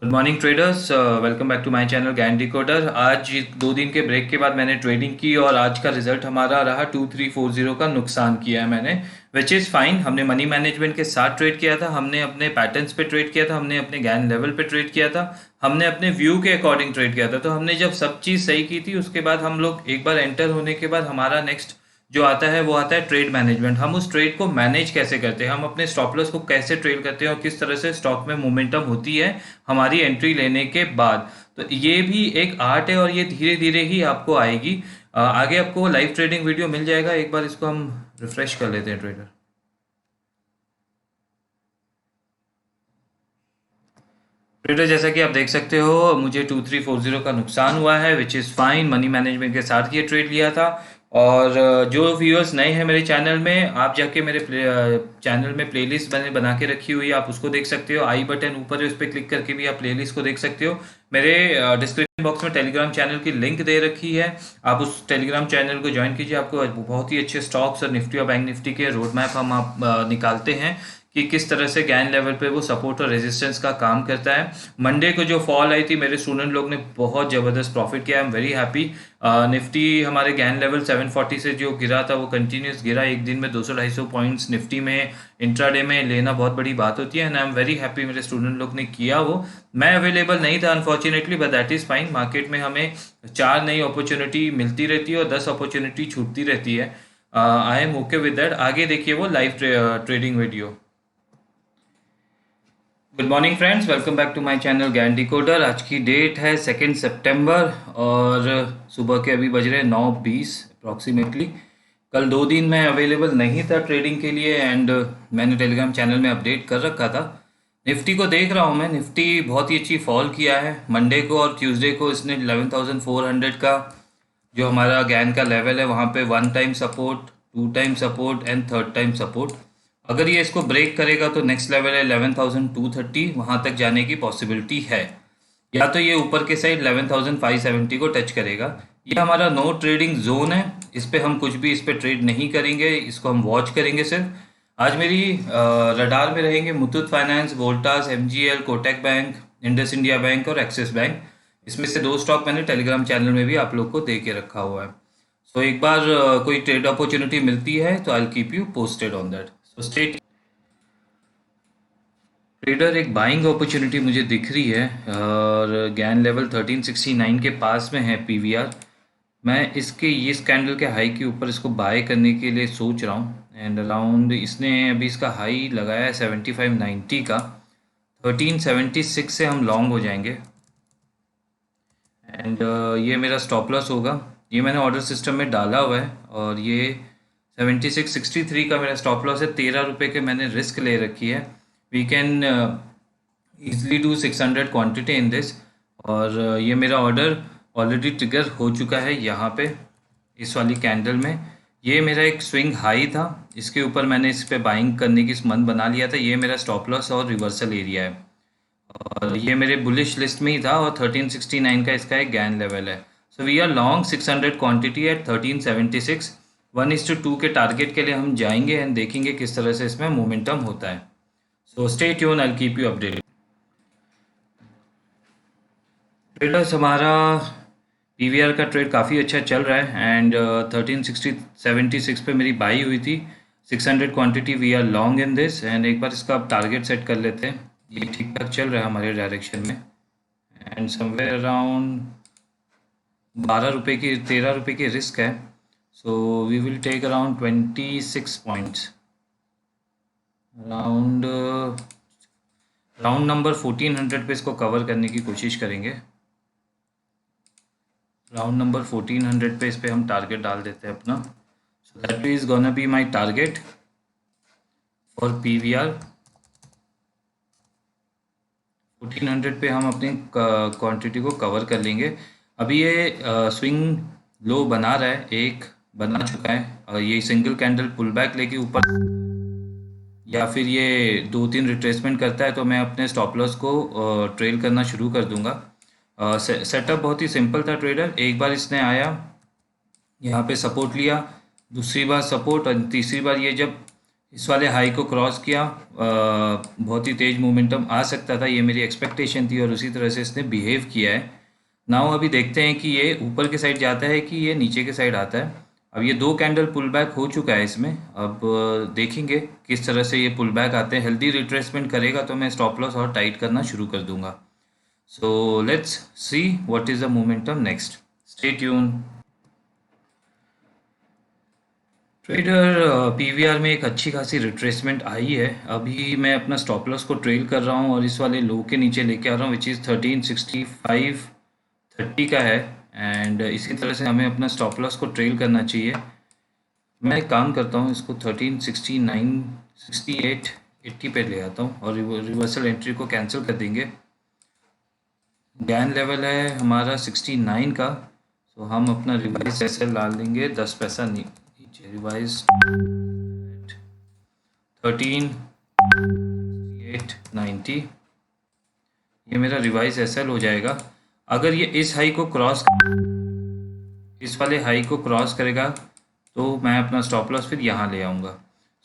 Good morning traders, welcome back to my channel Gyan decoder. आज 2 दिन के ब्रेक के बाद मैंने ट्रेडिंग की और आज का रिजल्ट हमारा रहा 2340 का। नुकसान किया है मैंने, विच इज़ फाइन। हमने मनी मैनेजमेंट के साथ ट्रेड किया था, हमने अपने पैटर्न्स पे ट्रेड किया था, हमने अपने ज्ञान लेवल पे ट्रेड किया था, हमने अपने व्यू के अकॉर्डिंग ट्रेड किया था। तो हमने जब सब चीज़ सही की थी उसके बाद हम लोग एक बार एंटर होने के बाद हमारा नेक्स्ट जो आता है वो आता है ट्रेड मैनेजमेंट। हम उस ट्रेड को मैनेज कैसे करते हैं, हम अपने स्टॉप लॉस को कैसे ट्रेड करते हैं और किस तरह से स्टॉक में मोमेंटम होती है हमारी एंट्री लेने के बाद। तो ये भी एक आर्ट है और ये धीरे धीरे ही आपको आएगी। आगे आपको लाइव ट्रेडिंग वीडियो मिल जाएगा। एक बार इसको हम रिफ्रेश कर लेते हैं ट्रेडर। ट्रेडर जैसा कि आप देख सकते हो मुझे 2340 का नुकसान हुआ है, which is fine. Money management के साथ ये ट्रेड लिया था। और जो व्यूअर्स नए हैं मेरे चैनल में, आप जाके मेरे चैनल में प्लेलिस्ट मैंने बना के रखी हुई है, आप उसको देख सकते हो। आई बटन ऊपर है, उस पर क्लिक करके भी आप प्लेलिस्ट को देख सकते हो। मेरे डिस्क्रिप्शन बॉक्स में टेलीग्राम चैनल की लिंक दे रखी है, आप उस टेलीग्राम चैनल को ज्वाइन कीजिए। आपको बहुत ही अच्छे स्टॉक्स और निफ्टी और बैंक निफ्टी के रोड मैप हम आप निकालते हैं कि किस तरह से ज्ञान लेवल पे वो सपोर्ट और रेजिस्टेंस का काम करता है। मंडे को जो फॉल आई थी, मेरे स्टूडेंट लोग ने बहुत ज़बरदस्त प्रॉफिट किया। I am very happy. Nifty हमारे ज्ञान लेवल 740 से जो गिरा था वो कंटिन्यूस गिरा। एक दिन में 200-250 पॉइंट्स निफ्टी में इंट्राडे में लेना बहुत बड़ी बात होती है। And I am very happy मेरे स्टूडेंट लोग ने किया वो। मैं अवेलेबल नहीं था unfortunately, but that is fine. Market में हमें 4 नई अपॉर्चुनिटी मिलती रहती है और 10 अपॉर्चुनिटी छूटती रहती है। I am okay with that. आगे देखिए वो live trading video. Good morning friends, welcome back to my channel Gyan decoder. आज की डेट है 2 सितंबर और सुबह के अभी बज रहे हैं 9:20 अप्रॉक्सीमेटली। कल 2 दिन मैं अवेलेबल नहीं था ट्रेडिंग के लिए एंड मैंने टेलीग्राम चैनल में अपडेट कर रखा था। निफ्टी को देख रहा हूँ मैं, निफ्टी बहुत ही अच्छी फॉल किया है। मंडे को और ट्यूसडे को इसने 11,400 का जो हमारा ज्ञान का लेवल है वहाँ पे 1 time support, 2 time support and 3rd time support. अगर ये इसको ब्रेक करेगा तो नेक्स्ट लेवल है 11,230, वहाँ तक जाने की पॉसिबिलिटी है। या तो ये ऊपर के साइड 11,570 को टच करेगा। ये हमारा नो ट्रेडिंग जोन है, इस पे हम कुछ भी इस पे ट्रेड नहीं करेंगे, इसको हम वॉच करेंगे सिर्फ। आज मेरी रडार में रहेंगे Muthoot finance, Voltas, MGL, Kotak bank, Indus India bank और एक्सिस बैंक। इसमें से 2 स्टॉक मैंने टेलीग्राम चैनल में भी आप लोग को दे के रखा हुआ है। सो एक बार कोई ट्रेड अपॉर्चुनिटी मिलती है तो I keep you posted on that. So stay trader. एक बाइंग अपॉर्चुनिटी मुझे दिख रही है और ज्ञान लेवल 1369 के पास में है पीवीआर। मैं इसके ये कैंडल के हाई के ऊपर इसको बाय करने के लिए सोच रहा हूँ। एंड अराउंड इसने अभी इसका हाई लगाया है 7590 का। 1376 से हम लॉन्ग हो जाएंगे। एंड ये मेरा स्टॉप लॉस होगा। ये मैंने ऑर्डर सिस्टम में डाला हुआ है और ये 7663 का मेरा स्टॉप लॉस है। 13 रुपये के मैंने रिस्क ले रखी है। We can easily do 600 quantity in this. और ये मेरा ऑर्डर ऑलरेडी ट्रिगर हो चुका है यहाँ पे इस वाली कैंडल में। ये मेरा एक स्विंग हाई था, इसके ऊपर मैंने इस पे बाइंग करने की मन बना लिया था। ये मेरा स्टॉप लॉस और रिवर्सल एरिया है और ये मेरे बुलिश लिस्ट में ही था और 1369 का इसका एक गैन लेवल है। So we are long 600 quantity at 1376। 1:2 के टारगेट के लिए हम जाएंगे एंड देखेंगे किस तरह से इसमें मोमेंटम होता है। So stay tune, I keep you updated. Traders हमारा पीवीआर का ट्रेड काफ़ी अच्छा चल रहा है एंड 1376 पे मेरी बाई हुई थी। 600 quantity we are long in this and एक बार इसका आप टारगेट सेट कर लेते हैं। ये ठीक ठाक चल रहा है हमारे डायरेक्शन में एंड समवेयर अराउंड 12 रुपये की 13 रुपये की रिस्क है। So we will take around 26 points. Around round number 1400 पे इसको कवर करने की कोशिश करेंगे। राउंड नंबर 1400 पे इस पे हम टारगेट डाल देते हैं अपना। So that is gonna be my target for PVR. 1400 पे हम अपनी क्वांटिटी को कवर कर लेंगे। अभी ये स्विंग लो बना रहा है, एक बना चुका है और ये सिंगल कैंडल पुल बैक लेके ऊपर या फिर ये 2-3 रिट्रेसमेंट करता है तो मैं अपने स्टॉप लॉस को ट्रेल करना शुरू कर दूंगा। सेटअप बहुत ही सिंपल था ट्रेडर। एक बार इसने आया यहाँ पे सपोर्ट लिया, दूसरी बार सपोर्ट और तीसरी बार ये जब इस वाले हाई को क्रॉस किया, बहुत ही तेज मोमेंटम आ सकता था, ये मेरी एक्सपेक्टेशन थी और उसी तरह से इसने बिहेव किया है। नाउ अभी देखते हैं कि ये ऊपर के साइड जाता है कि ये नीचे के साइड आता है। अब ये 2 कैंडल पुल बैक हो चुका है इसमें। अब देखेंगे किस तरह से ये पुल बैक आते हैं। हेल्दी रिट्रेसमेंट करेगा तो मैं स्टॉप लॉस और टाइट करना शुरू कर दूंगा। So let's see what is the momentum next. Stay tune. Trader PVR में एक अच्छी खासी रिट्रेसमेंट आई है। अभी मैं अपना स्टॉप लॉस को ट्रेल कर रहा हूँ और इस वाले लो के नीचे लेके आ रहा हूँ विच इज़ 1365.30 का है। एंड इसी तरह से हमें अपना स्टॉप लॉस को ट्रेल करना चाहिए। मैं एक काम करता हूँ, इसको 1369 68 80 पे ले आता हूँ और रिवर्सल एंट्री को कैंसिल कर देंगे। गैन लेवल है हमारा 69 का, तो हम अपना रिवाइज एसएल डाल देंगे 10 पैसा नीचे। रिवाइज 136890, ये मेरा रिवाइज एसएल हो जाएगा। अगर ये इस वाले हाई को क्रॉस करेगा तो मैं अपना स्टॉप लॉस फिर यहाँ ले आऊँगा।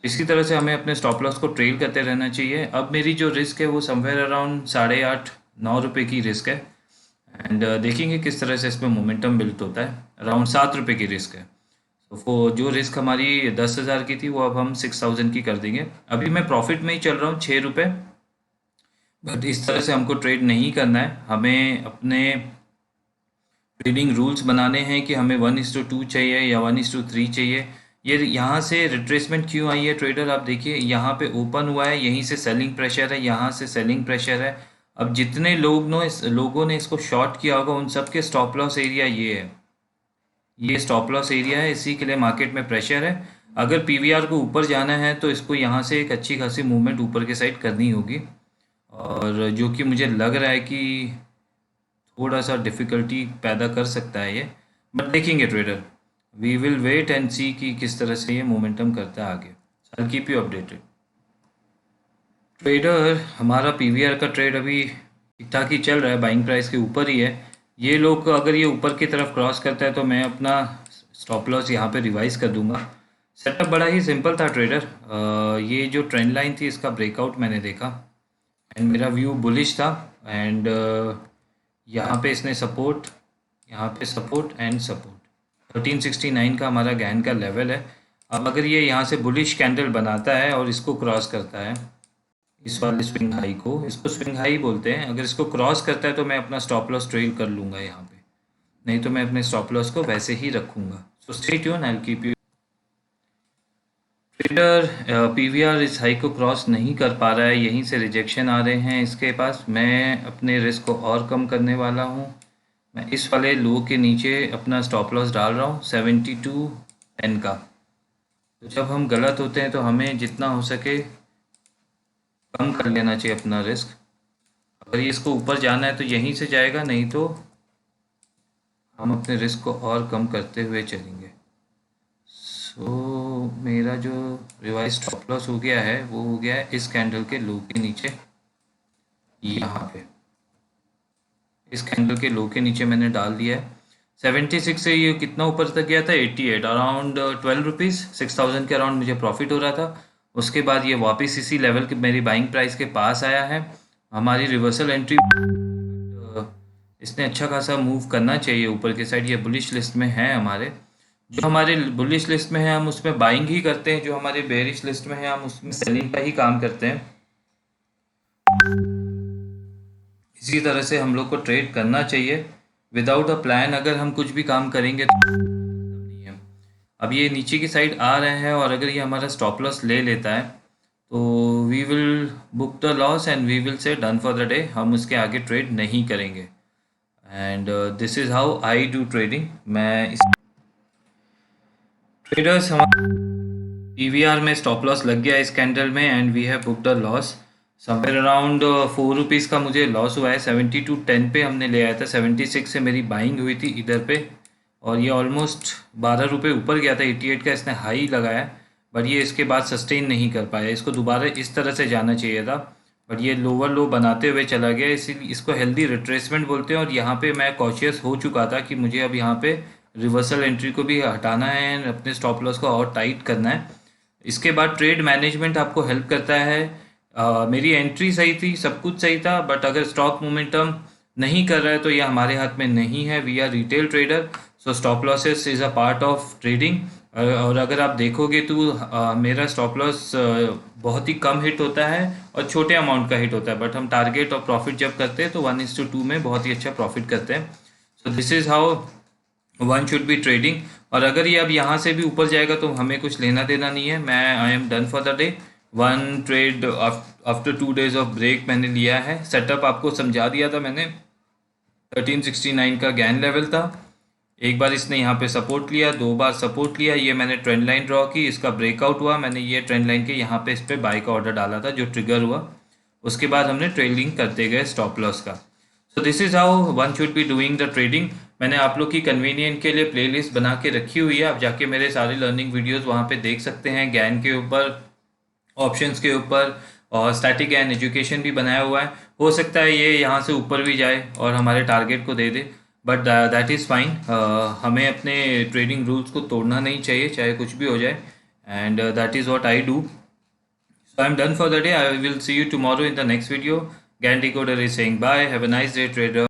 इसी तरह से हमें अपने स्टॉप लॉस को ट्रेल करते रहना चाहिए। अब मेरी जो रिस्क है वो समवेयर अराउंड 8.5-9 रुपये की रिस्क है। एंड देखेंगे किस तरह से इसमें मोमेंटम बिल्ड होता है। अराउंड 7 रुपये की रिस्क है। तो वो जो रिस्क हमारी 10,000 की थी वो अब हम 6,000 की कर देंगे। अभी मैं प्रॉफिट में ही चल रहा हूँ 6 रुपये। बट इस तरह से हमको ट्रेड नहीं करना है। हमें अपने ट्रेडिंग रूल्स बनाने हैं कि हमें 1:2 चाहिए या 1:3 चाहिए। ये यहाँ से रिट्रेसमेंट क्यों आई है ट्रेडर, आप देखिए यहाँ पे ओपन हुआ है, यहीं से सेलिंग प्रेशर है, यहाँ से सेलिंग प्रेशर है। अब जितने लोगों ने इसको शॉर्ट किया होगा उन सब के स्टॉप लॉस एरिया ये है। ये स्टॉप लॉस एरिया है, इसी के लिए मार्केट में प्रेशर है। अगर पीवीआर को ऊपर जाना है तो इसको यहाँ से एक अच्छी खासी मूवमेंट ऊपर के साइड करनी होगी, और जो कि मुझे लग रहा है कि थोड़ा सा डिफ़िकल्टी पैदा कर सकता है ये। बट देखेंगे trader, we will wait and see कि किस तरह से ये मोमेंटम करता है आगे। I will keep you updated. Trader हमारा पीवीआर का ट्रेड अभी ठीक ठाक ही चल रहा है, बाइंग प्राइस के ऊपर ही है। ये लोग अगर ये ऊपर की तरफ क्रॉस करता है तो मैं अपना स्टॉप लॉस यहाँ पे रिवाइज कर दूंगा। सेटअप बड़ा ही सिंपल था ट्रेडर। ये जो ट्रेंड लाइन थी इसका ब्रेकआउट मैंने देखा एंड मेरा व्यू बुलिश था। एंड यहाँ पे इसने सपोर्ट, यहाँ पे सपोर्ट एंड सपोर्ट 1369 का हमारा गैन का लेवल है। अब अगर ये यहाँ से बुलिश कैंडल बनाता है और इसको क्रॉस करता है, इस वाले स्विंग हाई को, इसको स्विंग हाई बोलते हैं, अगर इसको क्रॉस करता है तो मैं अपना स्टॉप लॉस ट्रेल कर लूँगा यहाँ पे, नहीं तो मैं अपने स्टॉप लॉस को वैसे ही रखूँगा। So stay tune, I will keep you. Trader PVR इस हाई को क्रॉस नहीं कर पा रहा है, यहीं से रिजेक्शन आ रहे हैं इसके पास। मैं अपने रिस्क को और कम करने वाला हूँ। मैं इस वाले लो के नीचे अपना स्टॉप लॉस डाल रहा हूँ 72.10 का। तो जब हम गलत होते हैं तो हमें जितना हो सके कम कर लेना चाहिए अपना रिस्क। अगर ये इसको ऊपर जाना है तो यहीं से जाएगा, नहीं तो हम अपने रिस्क को और कम करते हुए चलेंगे। सो मेरा जो रिवाइज स्टॉप लॉस हो गया है वो हो गया है इस कैंडल के लो के नीचे, यहाँ पे इस कैंडल के लो के नीचे मैंने डाल दिया है। 76 से ये कितना ऊपर तक गया था, 88, अराउंड 12 रुपीज़, 6,000 के अराउंड मुझे प्रॉफिट हो रहा था। उसके बाद ये वापस इसी लेवल के मेरी बाइंग प्राइस के पास आया है। हमारी रिवर्सल एंट्री, इसने अच्छा खासा मूव करना चाहिए ऊपर के साइड। ये बुलिश लिस्ट में है हमारे, जो हमारे बुलिश लिस्ट में है हम उसमें बाइंग ही करते हैं, जो हमारे बेरिश लिस्ट में है हम उसमें सेलिंग का ही काम करते हैं। इसी तरह से हम लोग को ट्रेड करना चाहिए। विदाउट अ प्लान अगर हम कुछ भी काम करेंगे तो नहीं है। अब ये नीचे की साइड आ रहे हैं और अगर ये हमारा स्टॉप लॉस ले लेता है तो we will book the loss and we will say done for the day. हम उसके आगे ट्रेड नहीं करेंगे। And this is how I do trading. मैं इस ट्रेडर्स, हमारे पीवीआर में स्टॉप लॉस लग गया इस कैंडल में and we have booked the loss somewhere around 4 rupees का मुझे लॉस हुआ है। 72.10 पे हमने ले आया था, 76 से मेरी बाइंग हुई थी इधर पे, और ये ऑलमोस्ट 12 रुपये ऊपर गया था। 88 का इसने हाई लगाया, बट ये इसके बाद सस्टेन नहीं कर पाया। इसको दोबारा इस तरह से जाना चाहिए था, बट ये लोअर लो बनाते हुए चला गया। इसीलिए इसको हेल्दी रिट्रेसमेंट बोलते हैं। और यहाँ पे मैं कॉशियस हो चुका था कि मुझे अब यहाँ पे रिवर्सल एंट्री को भी हटाना है, अपने स्टॉप लॉस को और टाइट करना है। इसके बाद ट्रेड मैनेजमेंट आपको हेल्प करता है। मेरी एंट्री सही थी, सब कुछ सही था, बट अगर स्टॉक मोमेंटम नहीं कर रहा है तो ये हमारे हाथ में नहीं है। We are retail trader, so stop losses is a part of trading. और अगर आप देखोगे तो मेरा स्टॉप लॉस बहुत ही कम हिट होता है और छोटे अमाउंट का हिट होता है, बट हम टारगेट और प्रॉफिट जब करते हैं तो 1:2 में बहुत ही अच्छा प्रॉफिट करते हैं। So this is how one should be trading. और अगर ये अब यहाँ से भी ऊपर जाएगा तो हमें कुछ लेना देना नहीं है। मैं I am done for the day. One trade after 2 days off break मैंने लिया है। सेटअप आपको समझा दिया था मैंने। 1369 का गैन लेवल था। एक बार इसने यहाँ पे सपोर्ट लिया, 2 बार सपोर्ट लिया, ये मैंने ट्रेंड लाइन ड्रॉ की, इसका ब्रेकआउट हुआ, मैंने ये ट्रेंड लाइन के यहाँ पे इस पर बाई का ऑर्डर डाला था जो ट्रिगर हुआ। उसके बाद हमने ट्रेडिंग करते गए स्टॉप लॉस का। So this is how one should be doing the trading. मैंने आप लोग की कन्वीनियंट के लिए प्लेलिस्ट बना के रखी हुई है, आप जाके मेरे सारे लर्निंग वीडियोस वहाँ पे देख सकते हैं। गैन के ऊपर, ऑप्शंस के ऊपर, और स्टैटिक एंड एजुकेशन भी बनाया हुआ है। हो सकता है ये यहाँ से ऊपर भी जाए और हमारे टारगेट को दे दे, बट दैट इज़ फाइन। हमें अपने ट्रेडिंग रूल्स को तोड़ना नहीं चाहिए, चाहे कुछ भी हो जाए, and that is what I do. So I'm done for the day. I will see you tomorrow in the next video. Gandhi Coder is saying bye. Have a nice day, trader.